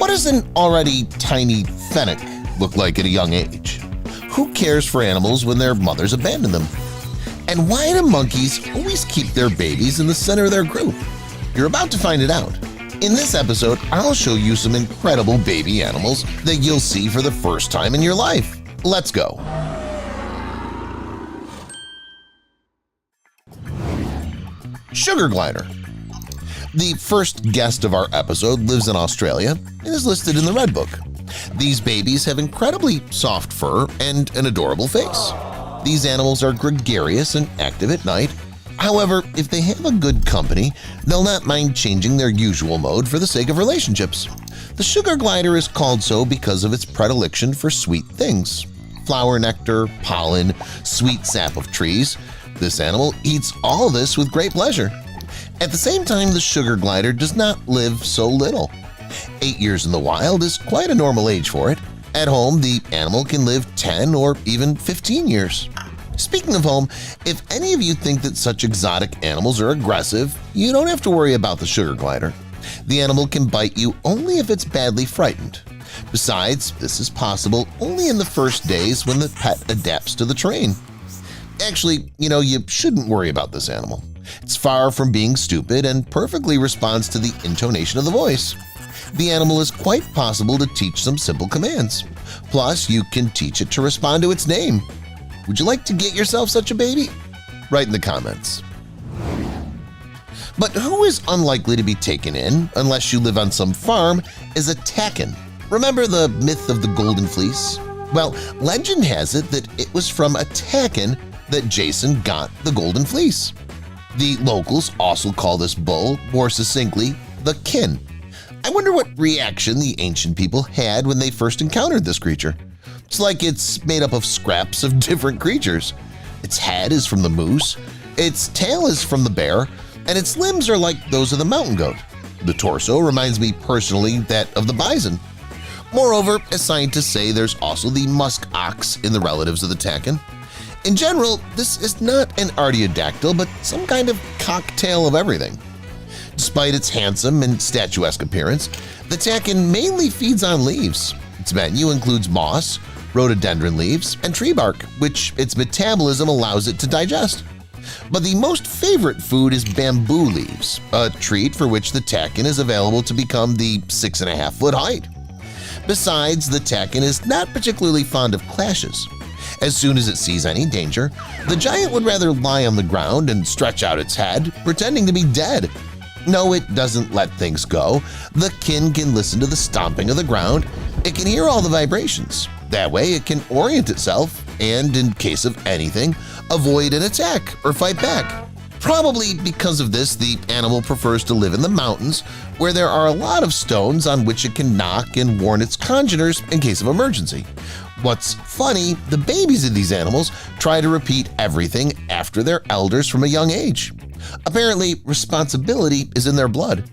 What does an already tiny fennec look like at a young age? Who cares for animals when their mothers abandon them? And why do monkeys always keep their babies in the center of their group? You're about to find it out. In this episode, I'll show you some incredible baby animals that you'll see for the first time in your life. Let's go. Sugar glider. The first guest of our episode lives in Australia and is listed in the Red Book. These babies have incredibly soft fur and an adorable face. These animals are gregarious and active at night. However, if they have a good company, they'll not mind changing their usual mode for the sake of relationships. The sugar glider is called so because of its predilection for sweet things. Flower nectar, pollen, sweet sap of trees. This animal eats all this with great pleasure. At the same time, the sugar glider does not live so little. 8 years in the wild is quite a normal age for it. At home, the animal can live 10 or even 15 years. Speaking of home, if any of you think that such exotic animals are aggressive, you don't have to worry about the sugar glider. The animal can bite you only if it's badly frightened. Besides, this is possible only in the first days when the pet adapts to the terrain. Actually, you shouldn't worry about this animal. It's far from being stupid and perfectly responds to the intonation of the voice. The animal is quite possible to teach some simple commands. Plus, you can teach it to respond to its name. Would you like to get yourself such a baby? Write in the comments. But who is unlikely to be taken in, unless you live on some farm, is a takin. Remember the myth of the golden fleece? Well, legend has it that it was from a takin that Jason got the golden fleece. The locals also call this bull, more succinctly, the kin. I wonder what reaction the ancient people had when they first encountered this creature. It's like it's made up of scraps of different creatures. Its head is from the moose, its tail is from the bear, and its limbs are like those of the mountain goat. The torso reminds me personally that of the bison. Moreover, as scientists say, there's also the musk ox in the relatives of the takin. In general, this is not an artiodactyl, but some kind of cocktail of everything. Despite its handsome and statuesque appearance, the takin mainly feeds on leaves. Its menu includes moss, rhododendron leaves, and tree bark, which its metabolism allows it to digest. But the most favorite food is bamboo leaves, a treat for which the takin is available to become the 6.5-foot height. Besides, the takin is not particularly fond of clashes. As soon as it sees any danger, the giant would rather lie on the ground and stretch out its head, pretending to be dead. No, it doesn't let things go. The kin can listen to the stomping of the ground. It can hear all the vibrations. That way it can orient itself and, in case of anything, avoid an attack or fight back. Probably because of this, the animal prefers to live in the mountains, where there are a lot of stones on which it can knock and warn its congeners in case of emergency. What's funny, the babies of these animals try to repeat everything after their elders from a young age. Apparently, responsibility is in their blood.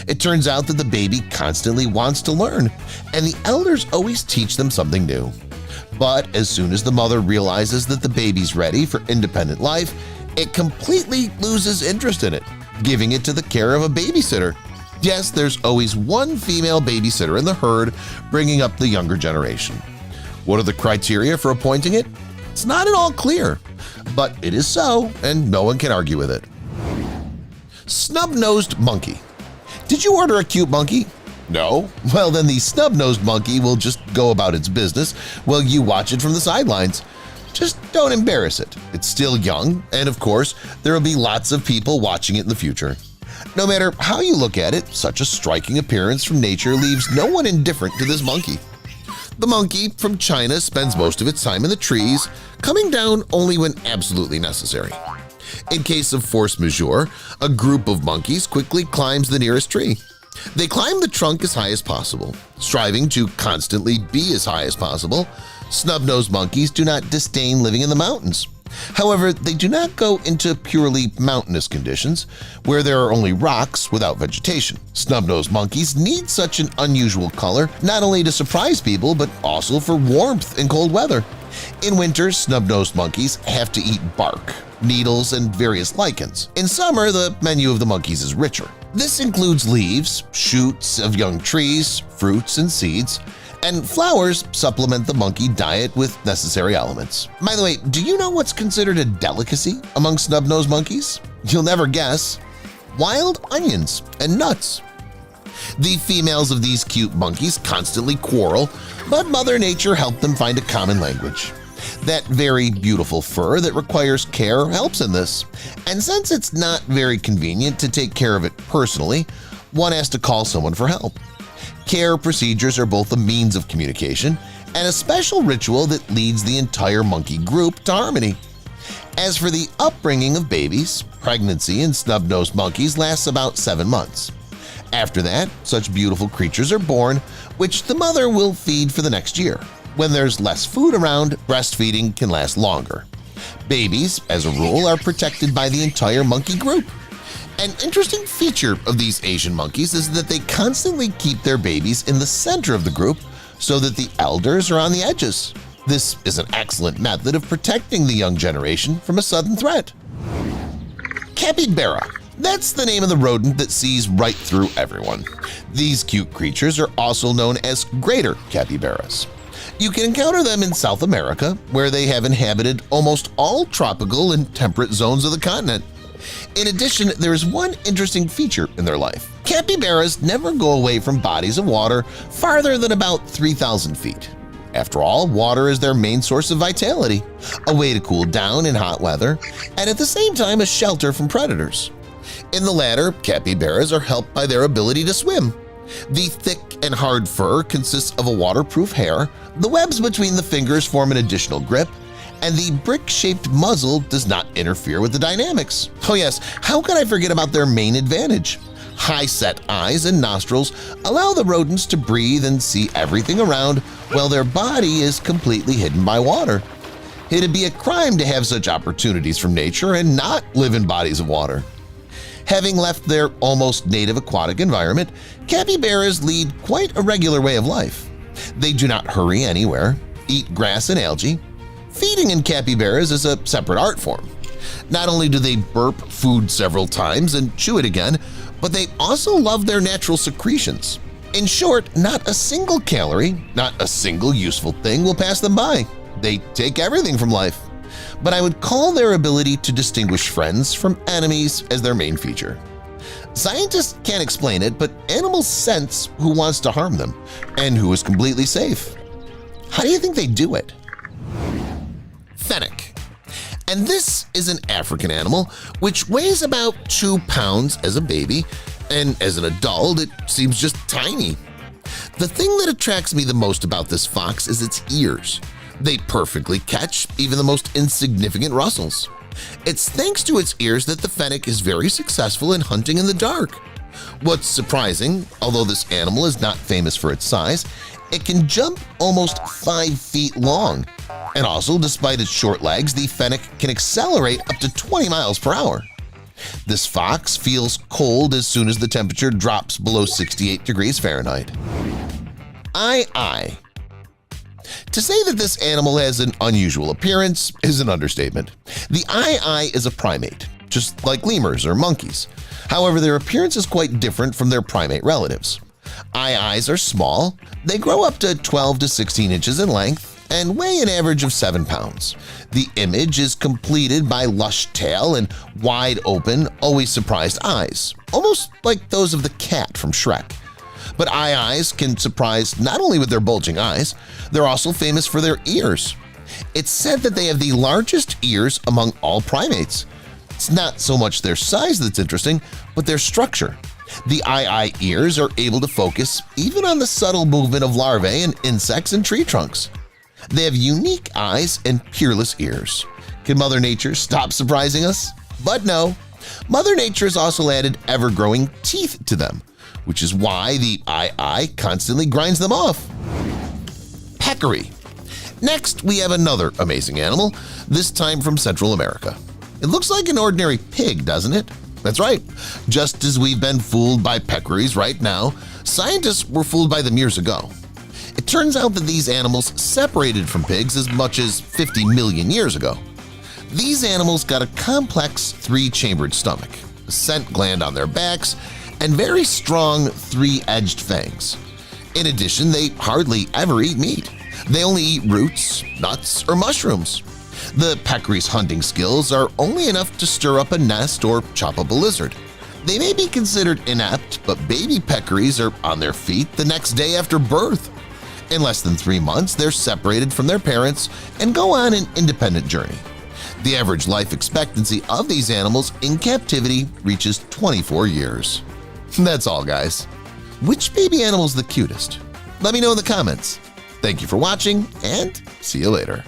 It turns out that the baby constantly wants to learn, and the elders always teach them something new. But as soon as the mother realizes that the baby's ready for independent life, it completely loses interest in it, giving it to the care of a babysitter. Yes, there's always one female babysitter in the herd bringing up the younger generation. What are the criteria for appointing it? It's not at all clear, but it is so, and no one can argue with it. Snub-nosed monkey. Did you order a cute monkey? No? Well, then the snub-nosed monkey will just go about its business while you watch it from the sidelines. Just don't embarrass it. It's still young, and of course, there will be lots of people watching it in the future. No matter how you look at it, such a striking appearance from nature leaves no one indifferent to this monkey. The monkey from China spends most of its time in the trees, coming down only when absolutely necessary. In case of force majeure, a group of monkeys quickly climbs the nearest tree. They climb the trunk as high as possible, striving to constantly be as high as possible. Snub-nosed monkeys do not disdain living in the mountains. However, they do not go into purely mountainous conditions, where there are only rocks without vegetation. Snub-nosed monkeys need such an unusual color not only to surprise people, but also for warmth in cold weather. In winter, snub-nosed monkeys have to eat bark, needles, and various lichens. In summer, the menu of the monkeys is richer. This includes leaves, shoots of young trees, fruits, and seeds, and flowers supplement the monkey diet with necessary elements. By the way, do you know what's considered a delicacy among snub-nosed monkeys? You'll never guess. Wild onions and nuts. The females of these cute monkeys constantly quarrel, but Mother Nature helped them find a common language. That very beautiful fur that requires care helps in this, and since it's not very convenient to take care of it personally, one has to call someone for help. Care procedures are both a means of communication and a special ritual that leads the entire monkey group to harmony. As for the upbringing of babies, pregnancy in snub-nosed monkeys lasts about 7 months. After that, such beautiful creatures are born, which the mother will feed for the next year. When there's less food around, breastfeeding can last longer. Babies, as a rule, are protected by the entire monkey group. An interesting feature of these Asian monkeys is that they constantly keep their babies in the center of the group so that the elders are on the edges. This is an excellent method of protecting the young generation from a sudden threat. Capybara. That's the name of the rodent that sees right through everyone. These cute creatures are also known as greater capybaras. You can encounter them in South America, where they have inhabited almost all tropical and temperate zones of the continent. In addition, there is one interesting feature in their life. Capybaras never go away from bodies of water farther than about 3,000 feet. After all, water is their main source of vitality, a way to cool down in hot weather, and at the same time a shelter from predators. In the latter, capybaras are helped by their ability to swim. The thick and hard fur consists of a waterproof hair, the webs between the fingers form an additional grip, and the brick-shaped muzzle does not interfere with the dynamics. Oh yes, how could I forget about their main advantage? High-set eyes and nostrils allow the rodents to breathe and see everything around while their body is completely hidden by water. It'd be a crime to have such opportunities from nature and not live in bodies of water. Having left their almost native aquatic environment, capybaras lead quite a regular way of life. They do not hurry anywhere, eat grass and algae. Feeding in capybaras is a separate art form. Not only do they burp food several times and chew it again, but they also love their natural secretions. In short, not a single calorie, not a single useful thing will pass them by. They take everything from life. But I would call their ability to distinguish friends from enemies as their main feature. Scientists can't explain it, but animals sense who wants to harm them and who is completely safe. How do you think they do it? Fennec. And this is an African animal which weighs about 2 pounds as a baby, and as an adult it seems just tiny. The thing that attracts me the most about this fox is its ears. They perfectly catch even the most insignificant rustles. It's thanks to its ears that the fennec is very successful in hunting in the dark. What's surprising, although this animal is not famous for its size, it can jump almost 5 feet long. And also, despite its short legs, the fennec can accelerate up to 20 miles per hour. This fox feels cold as soon as the temperature drops below 68 degrees Fahrenheit. Aye. To say that this animal has an unusual appearance is an understatement. The aye is a primate, just like lemurs or monkeys. However, their appearance is quite different from their primate relatives. Aye-ayes are small, they grow up to 12 to 16 inches in length, and weigh an average of 7 pounds. The image is completed by lush tail and wide-open, always surprised eyes, almost like those of the cat from Shrek. But aye-ayes can surprise not only with their bulging eyes, they're also famous for their ears. It's said that they have the largest ears among all primates. It's not so much their size that's interesting, but their structure. The aye-aye ears are able to focus even on the subtle movement of larvae and insects in tree trunks. They have unique eyes and peerless ears. Can Mother Nature stop surprising us? But no. Mother Nature has also added ever-growing teeth to them, which is why the aye-aye constantly grinds them off. Peccary. Next, we have another amazing animal, this time from Central America. It looks like an ordinary pig, doesn't it? That's right. Just as we've been fooled by peccaries right now, scientists were fooled by them years ago. It turns out that these animals separated from pigs as much as 50 million years ago. These animals got a complex 3-chambered stomach, a scent gland on their backs, and very strong three-edged fangs. In addition, they hardly ever eat meat. They only eat roots, nuts, or mushrooms. The peccary's hunting skills are only enough to stir up a nest or chop up a lizard. They may be considered inept, but baby peccaries are on their feet the next day after birth. In less than 3 months, they're separated from their parents and go on an independent journey. The average life expectancy of these animals in captivity reaches 24 years. That's all, guys. Which baby animal is the cutest? Let me know in the comments. Thank you for watching, and see you later.